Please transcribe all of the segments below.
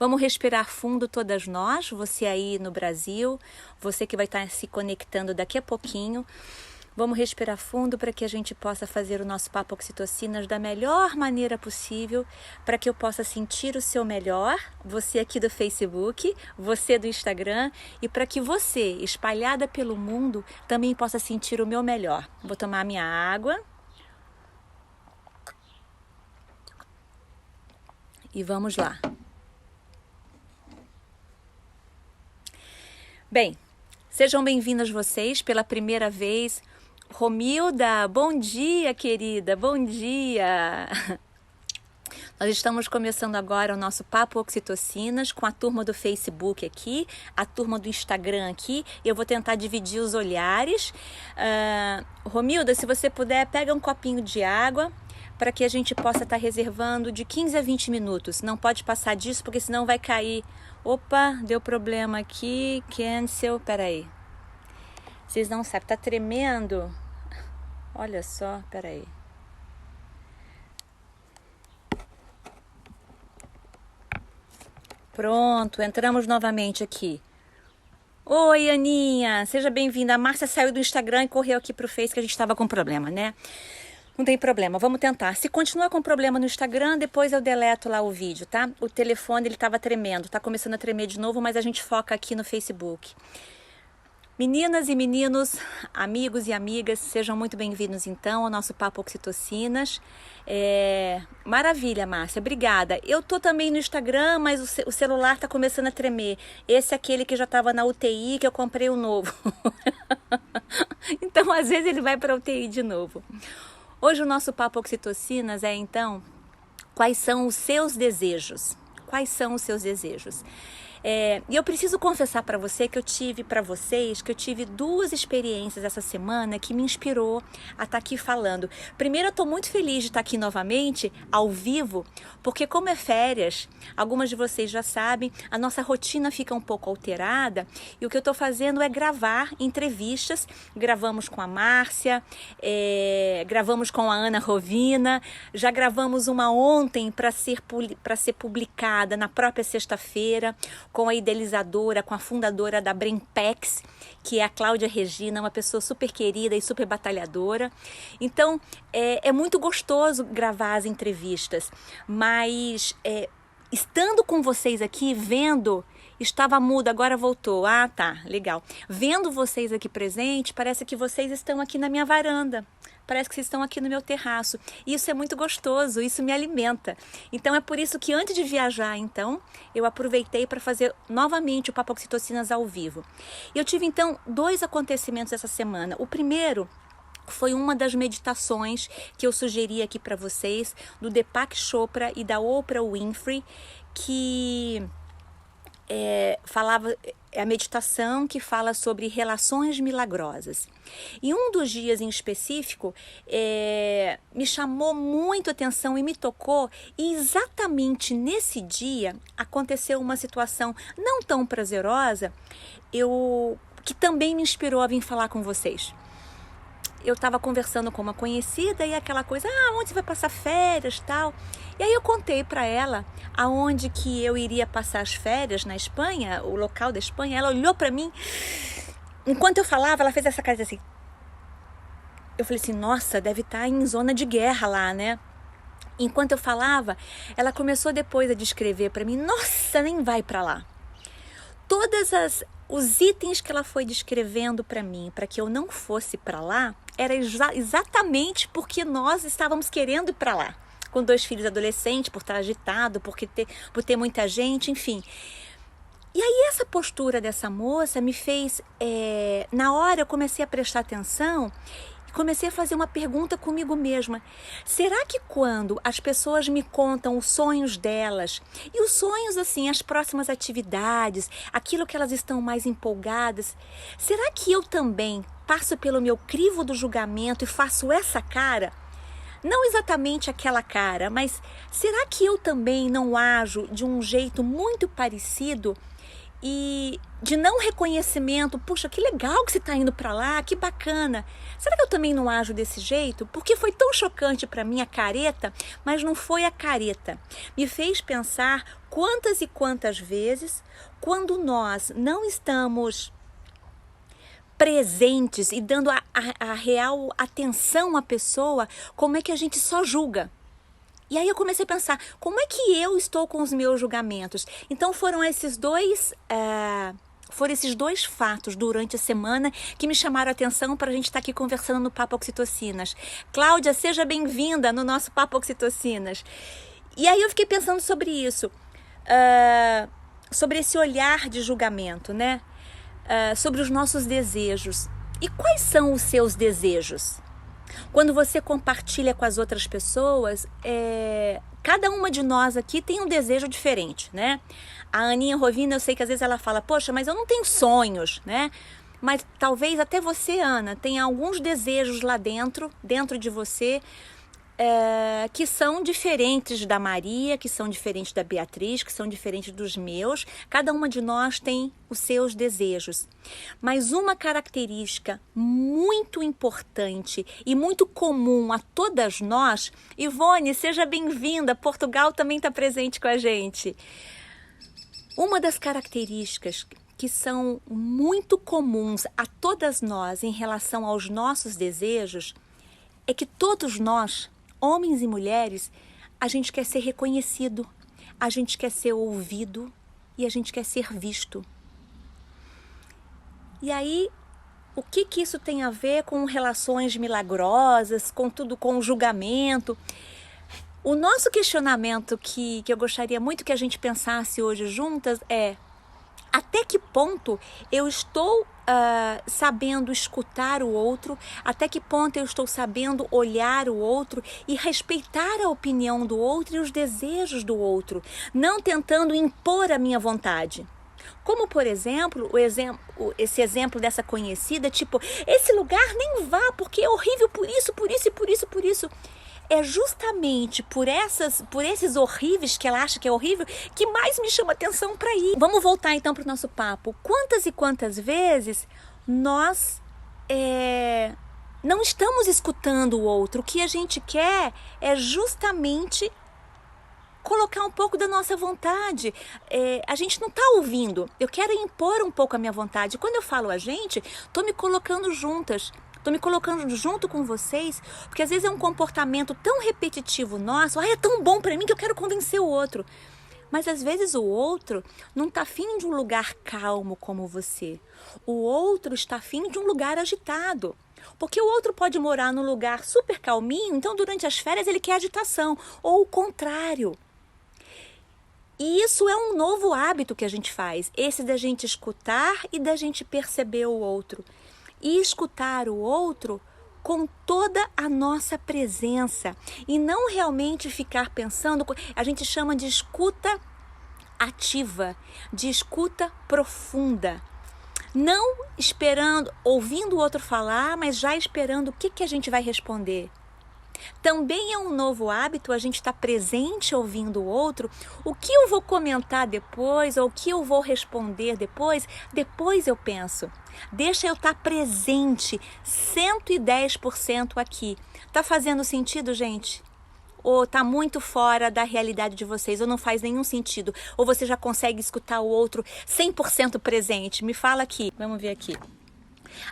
Vamos respirar fundo todas nós, você aí no Brasil, você que vai estar se conectando daqui a pouquinho. Vamos respirar fundo para que a gente possa fazer o nosso Papo Oxitocinas da melhor maneira possível, para que eu possa sentir o seu melhor, você aqui do Facebook, você do Instagram, e para que você, espalhada pelo mundo, também possa sentir o meu melhor. Vou tomar minha água. E vamos lá. Bem, sejam bem-vindas vocês pela primeira vez. Romilda, bom dia, querida, bom dia! Nós estamos começando agora o nosso Papo Oxitocinas com a turma do Facebook aqui, a turma do Instagram aqui. Eu vou tentar dividir os olhares. Romilda, se você puder, pega um copinho de água para que a gente possa estar reservando de 15 a 20 minutos. Não pode passar disso, porque senão vai cair. Opa, deu problema aqui, cancel, peraí. Vocês não sabem, tá tremendo. Olha só, peraí. Pronto, entramos novamente aqui. Oi, Aninha, seja bem-vinda. A Márcia saiu do Instagram e correu aqui pro Face que a gente estava com problema, né? Não tem problema, vamos tentar. Se continuar com problema no Instagram, depois eu deleto lá o vídeo, tá? O telefone, ele estava tremendo, tá começando a tremer de novo, mas a gente foca aqui no Facebook. Meninas e meninos, amigos e amigas, sejam muito bem-vindos então ao nosso Papo Oxitocinas. Maravilha, Márcia, obrigada. Eu tô também no Instagram, mas o celular tá começando a tremer. Esse é aquele que já estava na UTI, que eu comprei o novo. Então, às vezes ele vai para a UTI de novo. Hoje o nosso Papo Oxitocinas é então, quais são os seus desejos? Quais são os seus desejos? E eu preciso confessar para você que eu tive duas experiências essa semana que me inspirou a estar aqui falando. Primeiro, eu estou muito feliz de estar aqui novamente, ao vivo, porque como é férias, algumas de vocês já sabem, a nossa rotina fica um pouco alterada e o que eu estou fazendo é gravar entrevistas. Gravamos com a Márcia, gravamos com a Ana Rovina, já gravamos uma ontem para ser publicada na própria sexta-feira, com a idealizadora, com a fundadora da Brainpex, que é a Cláudia Regina, uma pessoa super querida e super batalhadora. Então, é muito gostoso gravar as entrevistas, mas estando com vocês aqui, vendo, estava mudo, agora voltou. Ah, tá, legal. Vendo vocês aqui presentes, parece que vocês estão aqui na minha varanda. Parece que vocês estão aqui no meu terraço. E isso é muito gostoso, isso me alimenta. Então é por isso que antes de viajar, então, eu aproveitei para fazer novamente o Papo Oxitocinas ao vivo. Eu tive então dois acontecimentos essa semana. O primeiro foi uma das meditações que eu sugeri aqui para vocês, do Deepak Chopra e da Oprah Winfrey, que é a meditação que fala sobre relações milagrosas. E um dos dias em específico me chamou muito a atenção e me tocou, e exatamente nesse dia aconteceu uma situação não tão prazerosa, que também me inspirou a vir falar com vocês. Eu estava conversando com uma conhecida e aquela coisa, onde você vai passar férias, tal. E aí eu contei para ela aonde que eu iria passar as férias na Espanha, o local da Espanha. Ela olhou para mim, enquanto eu falava, ela fez essa cara assim. Eu falei assim, nossa, deve estar em zona de guerra lá, né? Enquanto eu falava, ela começou depois a descrever para mim, nossa, nem vai para lá. Os itens que ela foi descrevendo para mim, para que eu não fosse para lá, era exatamente porque nós estávamos querendo ir para lá. Com 2 filhos adolescentes, por estar agitado, por ter muita gente, enfim. E aí essa postura dessa moça me fez, na hora eu comecei a prestar atenção, comecei a fazer uma pergunta comigo mesma. Será que quando as pessoas me contam os sonhos delas, e os sonhos assim, as próximas atividades, aquilo que elas estão mais empolgadas, será que eu também passo pelo meu crivo do julgamento e faço essa cara? Não exatamente aquela cara, mas será que eu também não ajo de um jeito muito parecido? e de não reconhecimento. Puxa, que legal que você está indo para lá, que bacana. Será que eu também não ajo desse jeito? Porque foi tão chocante para mim a careta, mas não foi a careta. Me fez pensar quantas e quantas vezes, quando nós não estamos presentes e dando a real atenção à pessoa, como é que a gente só julga? E aí eu comecei a pensar, como é que eu estou com os meus julgamentos? Então foram esses dois fatos durante a semana que me chamaram a atenção para a gente estar aqui conversando no Papo Oxitocinas. Cláudia, seja bem-vinda no nosso Papo Oxitocinas. E aí eu fiquei pensando sobre isso, sobre esse olhar de julgamento, né? Sobre os nossos desejos. E quais são os seus desejos? Quando você compartilha com as outras pessoas, cada uma de nós aqui tem um desejo diferente, né? A Aninha Rovina, eu sei que às vezes ela fala, poxa, mas eu não tenho sonhos, né? Mas talvez até você, Ana, tenha alguns desejos lá dentro de você, que são diferentes da Maria, que são diferentes da Beatriz, que são diferentes dos meus. Cada uma de nós tem os seus desejos. Mas uma característica muito importante e muito comum a todas nós, Ivone, seja bem-vinda, Portugal também está presente com a gente. Uma das características que são muito comuns a todas nós em relação aos nossos desejos é que todos nós, homens e mulheres, a gente quer ser reconhecido, a gente quer ser ouvido e a gente quer ser visto. E aí, o que isso tem a ver com relações milagrosas, com tudo, com julgamento? O nosso questionamento que eu gostaria muito que a gente pensasse hoje juntas é: até que ponto eu estou sabendo escutar o outro, até que ponto eu estou sabendo olhar o outro e respeitar a opinião do outro e os desejos do outro, não tentando impor a minha vontade. Como, por exemplo, esse exemplo dessa conhecida, tipo, esse lugar nem vá porque é horrível por isso, por isso e por isso, por isso. É justamente por esses horríveis que ela acha que é horrível que mais me chama atenção para ir. Vamos voltar então para o nosso papo. Quantas e quantas vezes nós não estamos escutando o outro? O que a gente quer é justamente colocar um pouco da nossa vontade. A gente não está ouvindo. Eu quero impor um pouco a minha vontade. Quando eu falo a gente, estou me colocando juntas. Estou me colocando junto com vocês, porque às vezes é um comportamento tão repetitivo nosso. É tão bom para mim que eu quero convencer o outro. Mas às vezes o outro não está afim de um lugar calmo como você. O outro está afim de um lugar agitado. Porque o outro pode morar num lugar super calminho, então durante as férias ele quer agitação. Ou o contrário. E isso é um novo hábito que a gente faz. Esse da gente escutar e da gente perceber o outro. E escutar o outro com toda a nossa presença e não realmente ficar pensando. A gente chama de escuta ativa, de escuta profunda. Não esperando, ouvindo o outro falar, mas já esperando o que a gente vai responder. Também é um novo hábito a gente estar presente ouvindo o outro. O que eu vou comentar depois ou o que eu vou responder depois eu penso. Deixa eu estar presente 110% aqui. Tá fazendo sentido, gente? Ou tá muito fora da realidade de vocês, ou não faz nenhum sentido? Ou você já consegue escutar o outro 100% presente? Me fala aqui. Vamos ver aqui.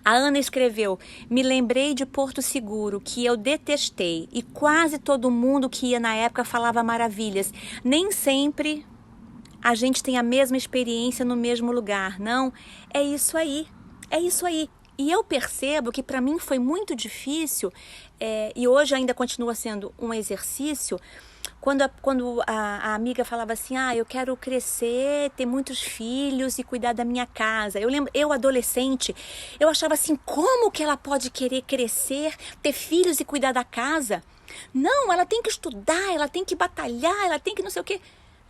A Ana escreveu: me lembrei de Porto Seguro, que eu detestei, e quase todo mundo que ia na época falava maravilhas. Nem sempre a gente tem a mesma experiência no mesmo lugar, não? É isso aí, é isso aí. E eu percebo que para mim foi muito difícil, e hoje ainda continua sendo um exercício. Quando a amiga falava assim, eu quero crescer, ter muitos filhos e cuidar da minha casa. Eu lembro, eu adolescente, eu achava assim, como que ela pode querer crescer, ter filhos e cuidar da casa? Não, ela tem que estudar, ela tem que batalhar, ela tem que não sei o quê.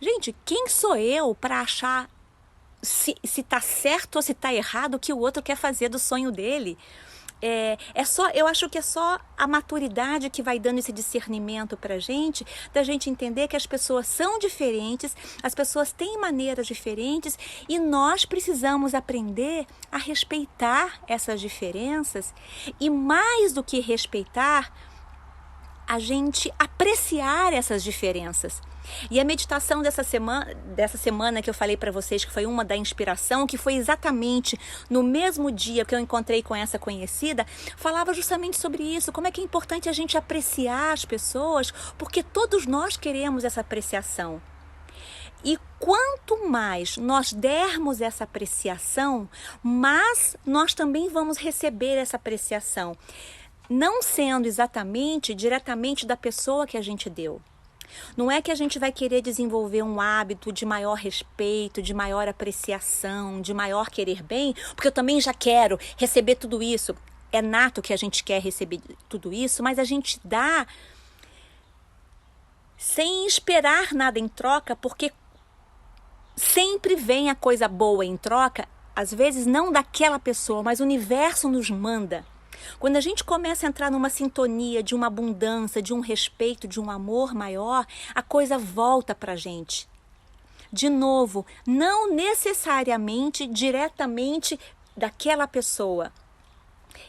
Gente, quem sou eu para achar se tá certo ou se tá errado o que o outro quer fazer do sonho dele? Eu acho que é só a maturidade que vai dando esse discernimento pra gente, da gente entender que as pessoas são diferentes, as pessoas têm maneiras diferentes e nós precisamos aprender a respeitar essas diferenças e, mais do que respeitar, a gente apreciar essas diferenças. E a meditação dessa semana que eu falei para vocês, que foi uma da inspiração, que foi exatamente no mesmo dia que eu encontrei com essa conhecida, falava justamente sobre isso, como é que é importante a gente apreciar as pessoas, porque todos nós queremos essa apreciação. E quanto mais nós dermos essa apreciação, mais nós também vamos receber essa apreciação, não sendo diretamente da pessoa que a gente deu. Não é que a gente vai querer desenvolver um hábito de maior respeito, de maior apreciação, de maior querer bem, porque eu também já quero receber tudo isso. É nato que a gente quer receber tudo isso, mas a gente dá sem esperar nada em troca, porque sempre vem a coisa boa em troca, às vezes não daquela pessoa, mas o universo nos manda. Quando a gente começa a entrar numa sintonia de uma abundância, de um respeito, de um amor maior, a coisa volta pra gente. De novo, não necessariamente diretamente daquela pessoa.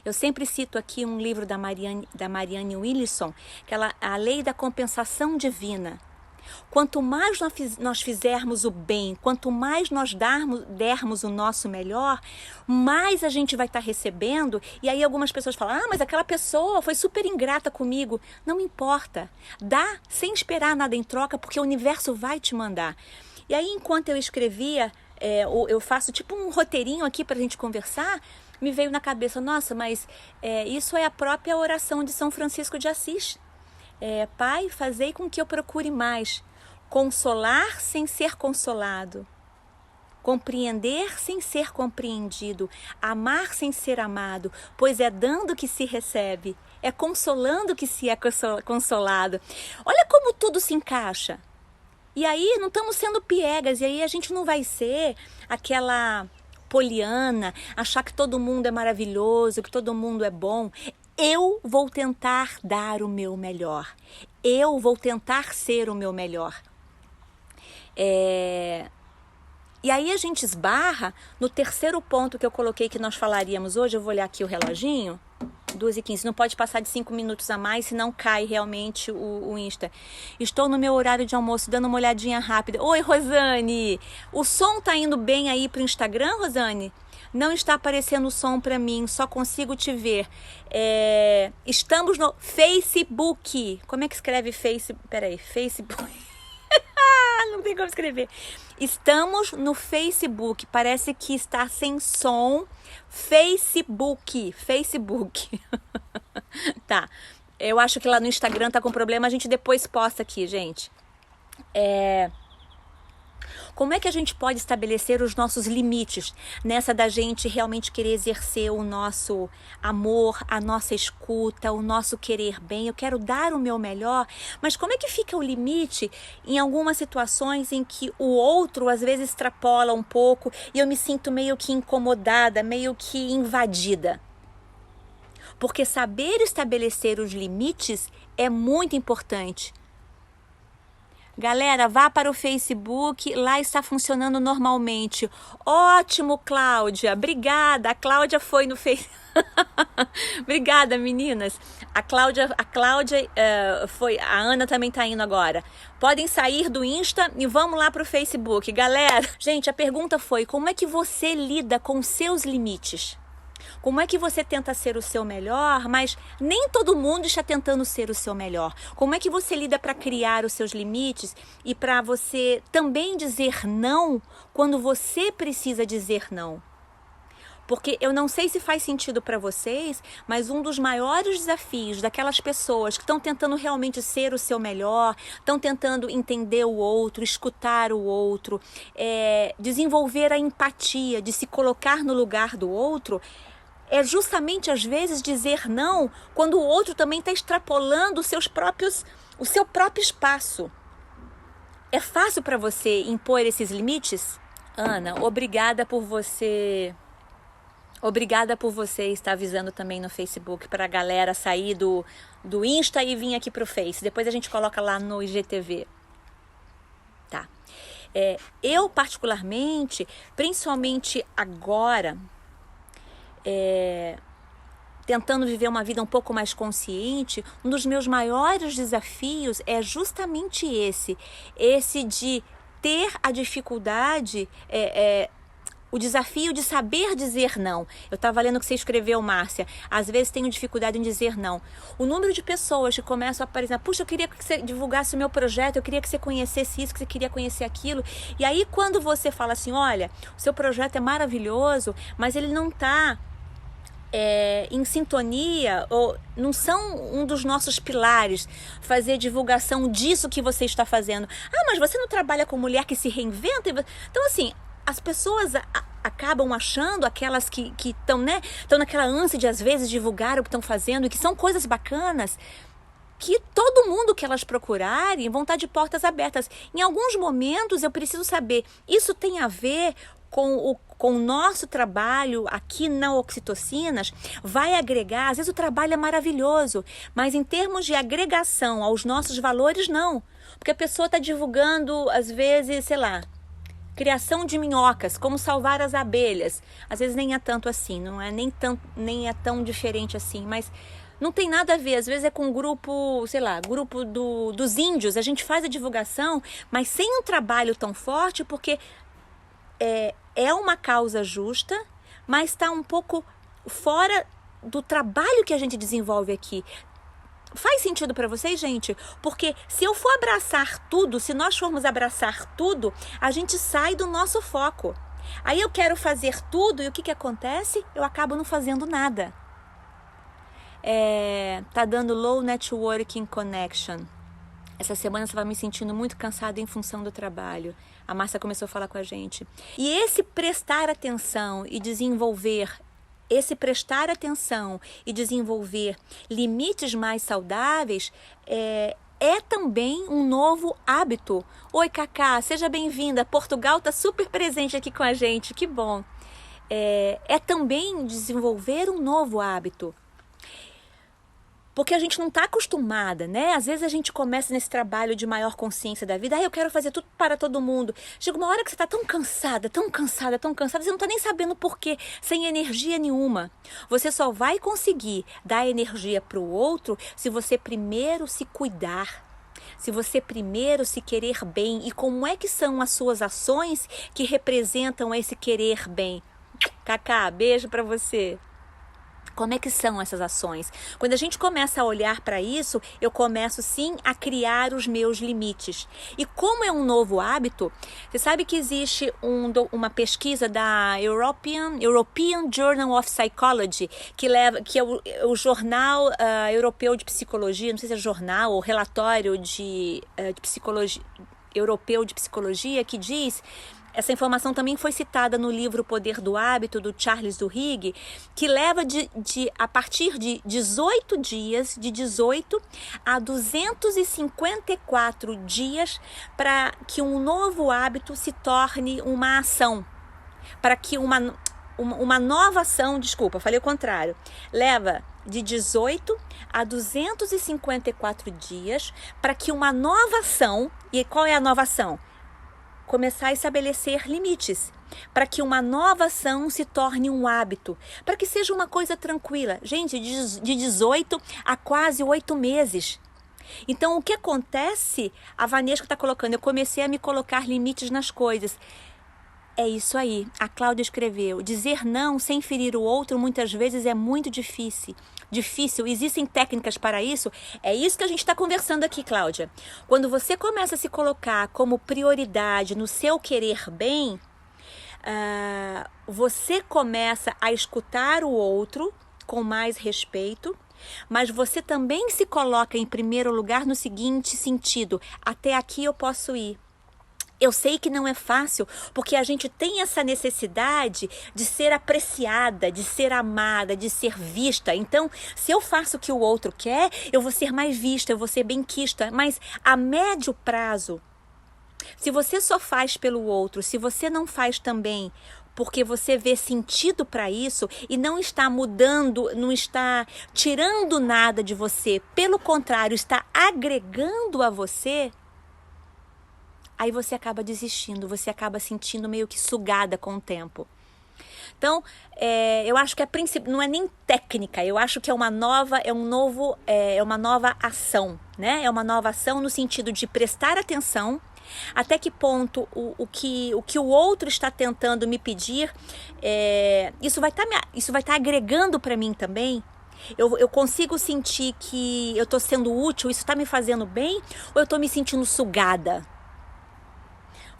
Eu sempre cito aqui um livro da Marianne Williamson, que é A Lei da Compensação Divina. Quanto mais nós fizermos o bem, quanto mais nós dermos o nosso melhor, mais a gente vai estar recebendo. E aí algumas pessoas falam, mas aquela pessoa foi super ingrata comigo. Não importa, dá sem esperar nada em troca, porque o universo vai te mandar. E aí enquanto eu escrevia, eu faço tipo um roteirinho aqui para a gente conversar, me veio na cabeça, nossa, mas isso é a própria oração de São Francisco de Assis. Pai, fazei com que eu procure mais, consolar sem ser consolado, compreender sem ser compreendido, amar sem ser amado, pois é dando que se recebe, é consolando que se é consolado. Olha como tudo se encaixa. E aí não estamos sendo piegas, e aí a gente não vai ser aquela poliana, achar que todo mundo é maravilhoso, que todo mundo é bom. Eu vou tentar dar o meu melhor. Eu vou tentar ser o meu melhor. E aí a gente esbarra no terceiro ponto que eu coloquei que nós falaríamos hoje. Eu vou olhar aqui o reloginho. 2h15. Não pode passar de 5 minutos a mais, senão cai realmente o Insta. Estou no meu horário de almoço, dando uma olhadinha rápida. Oi, Rosane! O som tá indo bem aí pro Instagram, Rosane? Não está aparecendo o som para mim, só consigo te ver. Estamos no Facebook. Como é que escreve Facebook? Peraí, Facebook. Não tem como escrever. Estamos no Facebook. Parece que está sem som. Facebook. Tá. Eu acho que lá no Instagram tá com problema. A gente depois posta aqui, gente. Como é que a gente pode estabelecer os nossos limites nessa da gente realmente querer exercer o nosso amor, a nossa escuta, o nosso querer bem? Eu quero dar o meu melhor, mas como é que fica o limite em algumas situações em que o outro às vezes extrapola um pouco e eu me sinto meio que incomodada, meio que invadida? Porque saber estabelecer os limites é muito importante. Galera, vá para o Facebook, lá está funcionando normalmente. Ótimo, Cláudia, obrigada. A Cláudia foi no Facebook. Obrigada, meninas. A Cláudia foi, a Ana também está indo agora. Podem sair do Insta e vamos lá para o Facebook. Galera, gente, a pergunta foi, como é que você lida com os seus limites? Como é que você tenta ser o seu melhor, mas nem todo mundo está tentando ser o seu melhor? Como é que você lida para criar os seus limites e para você também dizer não quando você precisa dizer não? Porque eu não sei se faz sentido para vocês, mas um dos maiores desafios daquelas pessoas que estão tentando realmente ser o seu melhor, estão tentando entender o outro, escutar o outro, desenvolver a empatia, de se colocar no lugar do outro, é justamente às vezes dizer não quando o outro também está extrapolando o seu próprio espaço. É fácil para você impor esses limites? Ana, obrigada por você Obrigada por você estar avisando também no Facebook para a galera sair do Insta e vir aqui pro Face. Depois a gente coloca lá no IGTV. Tá. Eu particularmente, principalmente agora, tentando viver uma vida um pouco mais consciente, um dos meus maiores desafios é justamente esse de ter a dificuldade, o desafio de saber dizer não. Eu estava lendo o que você escreveu, Márcia. Às vezes tenho dificuldade em dizer não. O número de pessoas que começam a aparecer, puxa, eu queria que você divulgasse o meu projeto, eu queria que você conhecesse isso, que você queria conhecer aquilo. E aí quando você fala assim, olha, o seu projeto é maravilhoso, mas ele não está em sintonia, ou não são um dos nossos pilares, fazer divulgação disso que você está fazendo. Ah, mas você não trabalha com mulher que se reinventa? Então assim, as pessoas acabam achando, aquelas que estão, né, estão naquela ânsia de às vezes divulgar o que estão fazendo e que são coisas bacanas, que todo mundo que elas procurarem vão estar de portas abertas. Em alguns momentos eu preciso saber, isso tem a ver com o nosso trabalho aqui na Oxitocinas, vai agregar, às vezes o trabalho é maravilhoso, mas em termos de agregação aos nossos valores, não. Porque a pessoa está divulgando, às vezes, sei lá, criação de minhocas, como salvar as abelhas. Às vezes nem é tanto assim, não é nem é tão diferente assim, mas não tem nada a ver. Às vezes é com um grupo, sei lá, grupo dos índios. A gente faz a divulgação, mas sem um trabalho tão forte, porque é uma causa justa, mas está um pouco fora do trabalho que a gente desenvolve aqui. Faz sentido para vocês, gente? Porque se eu for abraçar tudo, se nós formos abraçar tudo, a gente sai do nosso foco. Aí eu quero fazer tudo e o que acontece? Eu acabo não fazendo nada. Tá dando low networking connection. Essa semana você vai me sentindo muito cansada em função do trabalho. A Márcia começou a falar com a gente. E esse prestar atenção e desenvolver limites mais saudáveis é também um novo hábito. Oi, Cacá, seja bem-vinda. Portugal está super presente aqui com a gente, que bom. É também desenvolver um novo hábito. Porque a gente não está acostumada, né? Às vezes a gente começa nesse trabalho de maior consciência da vida. Eu quero fazer tudo para todo mundo. Chega uma hora que você está tão cansada, você não está nem sabendo por quê, sem energia nenhuma. Você só vai conseguir dar energia para o outro se você primeiro se cuidar. Se você primeiro se querer bem. E como é que são as suas ações que representam esse querer bem? Cacá, beijo para você. Como é que são essas ações? Quando a gente começa a olhar para isso, eu começo sim a criar os meus limites. E como é um novo hábito, você sabe que existe uma pesquisa da European Journal of Psychology, que é o jornal europeu de psicologia, não sei se é jornal ou relatório de psicologia, europeu de psicologia, que diz... Essa informação também foi citada no livro O Poder do Hábito, do Charles Duhigg, que leva a partir de 18 dias, de 18 a 254 dias, para que um novo hábito se torne uma ação. Para que uma nova ação, falei o contrário, leva de 18 a 254 dias para que uma nova ação, e qual é a nova ação? Começar a estabelecer limites, para que uma nova ação se torne um hábito, para que seja uma coisa tranquila. Gente, de 18 a quase 8 meses. Então, o que acontece? A Vanesca está colocando, eu comecei a me colocar limites nas coisas. É isso aí, a Cláudia escreveu, dizer não sem ferir o outro muitas vezes é muito difícil, existem técnicas para isso, é isso que a gente está conversando aqui, Cláudia. Quando você começa a se colocar como prioridade no seu querer bem, você começa a escutar o outro com mais respeito, mas você também se coloca em primeiro lugar no seguinte sentido, até aqui eu posso ir. Eu sei que não é fácil, porque a gente tem essa necessidade de ser apreciada, de ser amada, de ser vista. Então, se eu faço o que o outro quer, eu vou ser mais vista, eu vou ser benquista. Mas a médio prazo, se você só faz pelo outro, se você não faz também porque você vê sentido para isso e não está mudando, não está tirando nada de você, pelo contrário, está agregando a você, aí você acaba desistindo, você acaba sentindo meio que sugada com o tempo. Então, eu acho que a princípio não é nem técnica, eu acho que é uma nova ação, né? É uma nova ação no sentido de prestar atenção até que ponto o que o outro está tentando me pedir, isso vai estar agregando para mim também. Eu consigo sentir que eu estou sendo útil, isso está me fazendo bem, ou eu estou me sentindo sugada?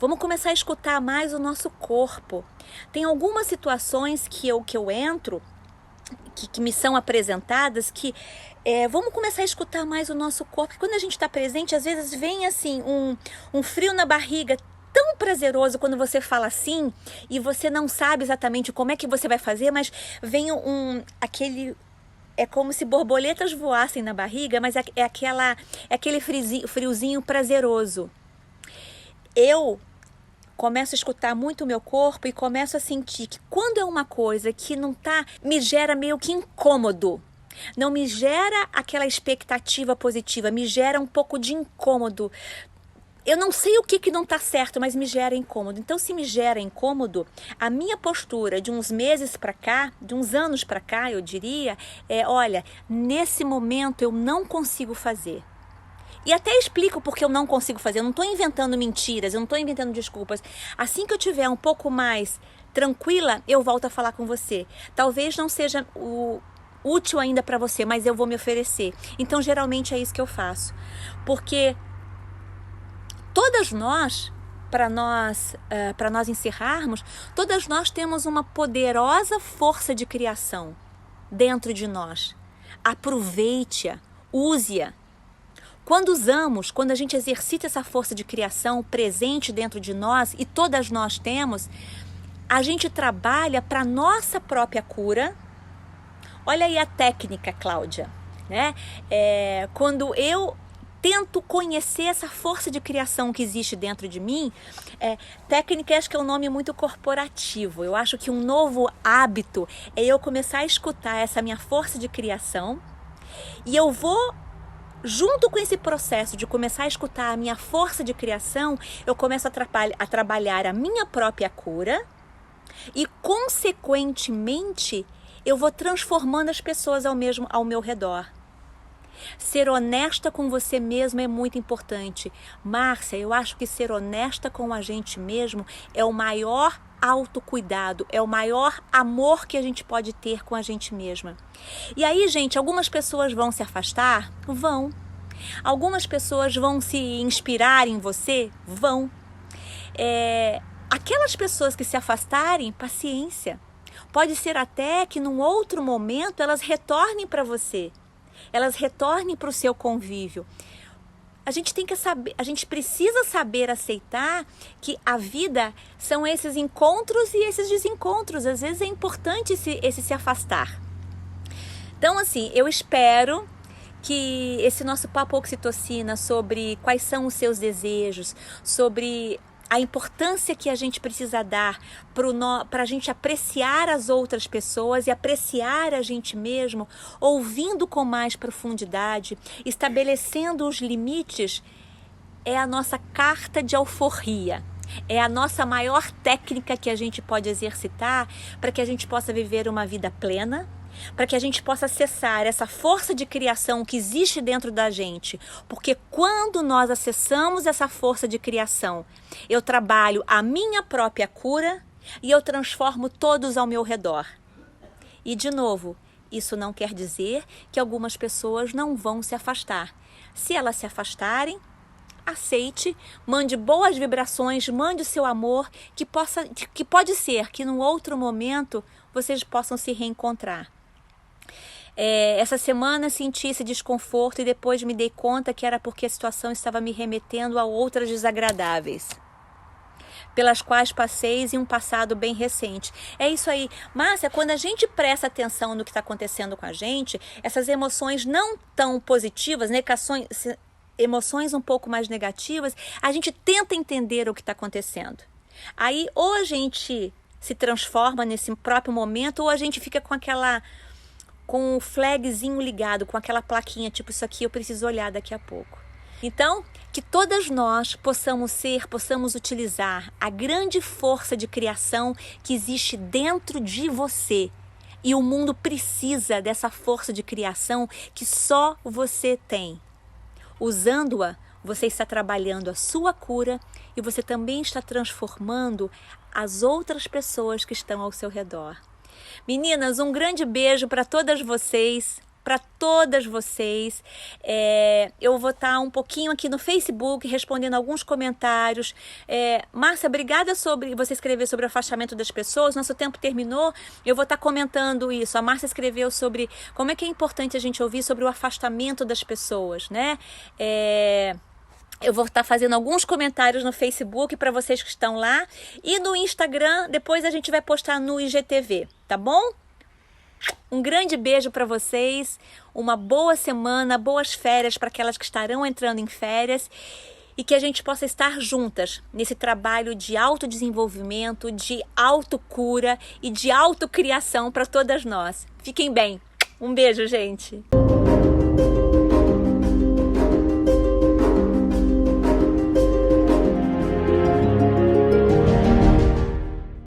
Vamos começar a escutar mais o nosso corpo. Tem algumas situações que eu entro, que me são apresentadas, que vamos começar a escutar mais o nosso corpo. Quando a gente está presente, às vezes vem assim um frio na barriga, tão prazeroso quando você fala assim, e você não sabe exatamente como é que você vai fazer, mas vem aquele... É como se borboletas voassem na barriga, mas é aquele friozinho prazeroso. Eu começo a escutar muito o meu corpo e começo a sentir que quando é uma coisa que me gera meio que incômodo, não me gera aquela expectativa positiva, me gera um pouco de incômodo. Eu não sei o que não está certo, mas me gera incômodo. Então, se me gera incômodo, a minha postura de uns meses para cá, de uns anos para cá, eu diria, olha, nesse momento eu não consigo fazer. E até explico porque eu não consigo fazer. Eu não estou inventando mentiras, eu não estou inventando desculpas. Assim que eu estiver um pouco mais tranquila, eu volto a falar com você. Talvez não seja útil ainda para você, mas eu vou me oferecer. Então, geralmente é isso que eu faço. Porque todas nós, para nós encerrarmos, todas nós temos uma poderosa força de criação dentro de nós. Aproveite-a, use-a. Quando a gente exercita essa força de criação presente dentro de nós, e todas nós temos, a gente trabalha para a nossa própria cura. Olha aí a técnica, Cláudia, né? Quando eu tento conhecer essa força de criação que existe dentro de mim, técnica acho que é um nome muito corporativo. Eu acho que um novo hábito é eu começar a escutar essa minha força de criação, e eu vou... Junto com esse processo de começar a escutar a minha força de criação, eu começo a trabalhar a minha própria cura e, consequentemente, eu vou transformando as pessoas ao meu redor. Ser honesta com você mesmo é muito importante. Márcia, eu acho que ser honesta com a gente mesmo é o maior autocuidado, é o maior amor que a gente pode ter com a gente mesma. E aí, gente, algumas pessoas vão se afastar? Vão. Algumas pessoas vão se inspirar em você? Vão. Aquelas pessoas que se afastarem, paciência. Pode ser até que num outro momento elas retornem para você. Elas retornem para o seu convívio. A gente precisa saber aceitar que a vida são esses encontros e esses desencontros. Às vezes é importante esse se afastar. Então, assim, eu espero que esse nosso papo oxitocina sobre quais são os seus desejos, sobre a importância que a gente precisa dar para a gente apreciar as outras pessoas e apreciar a gente mesmo, ouvindo com mais profundidade, estabelecendo os limites, é a nossa carta de alforria. É a nossa maior técnica que a gente pode exercitar para que a gente possa viver uma vida plena, para que a gente possa acessar essa força de criação que existe dentro da gente. Porque quando nós acessamos essa força de criação, eu trabalho a minha própria cura e eu transformo todos ao meu redor. E, de novo, isso não quer dizer que algumas pessoas não vão se afastar. Se elas se afastarem, aceite, mande boas vibrações, mande o seu amor, que pode ser que num outro momento vocês possam se reencontrar. Essa semana senti esse desconforto e depois me dei conta que era porque a situação estava me remetendo a outras desagradáveis, pelas quais passei em um passado bem recente. É isso aí. Márcia, quando a gente presta atenção no que está acontecendo com a gente, essas emoções não tão positivas, emoções um pouco mais negativas, a gente tenta entender o que está acontecendo. Aí ou a gente se transforma nesse próprio momento, ou a gente fica com o flagzinho ligado, com aquela plaquinha, tipo, isso aqui eu preciso olhar daqui a pouco. Então, que todas nós possamos utilizar a grande força de criação que existe dentro de você. E o mundo precisa dessa força de criação que só você tem. Usando-a, você está trabalhando a sua cura e você também está transformando as outras pessoas que estão ao seu redor. Meninas, um grande beijo para todas vocês. Eu vou estar um pouquinho aqui no Facebook respondendo alguns comentários. Márcia, obrigada sobre você escrever sobre o afastamento das pessoas. Nosso tempo terminou, eu vou estar comentando isso. A Márcia escreveu sobre como é que é importante a gente ouvir sobre o afastamento das pessoas, né? Eu vou estar fazendo alguns comentários no Facebook para vocês que estão lá. E no Instagram, depois a gente vai postar no IGTV, tá bom? Um grande beijo para vocês, uma boa semana, boas férias para aquelas que estarão entrando em férias e que a gente possa estar juntas nesse trabalho de autodesenvolvimento, de autocura e de autocriação para todas nós. Fiquem bem. Um beijo, gente.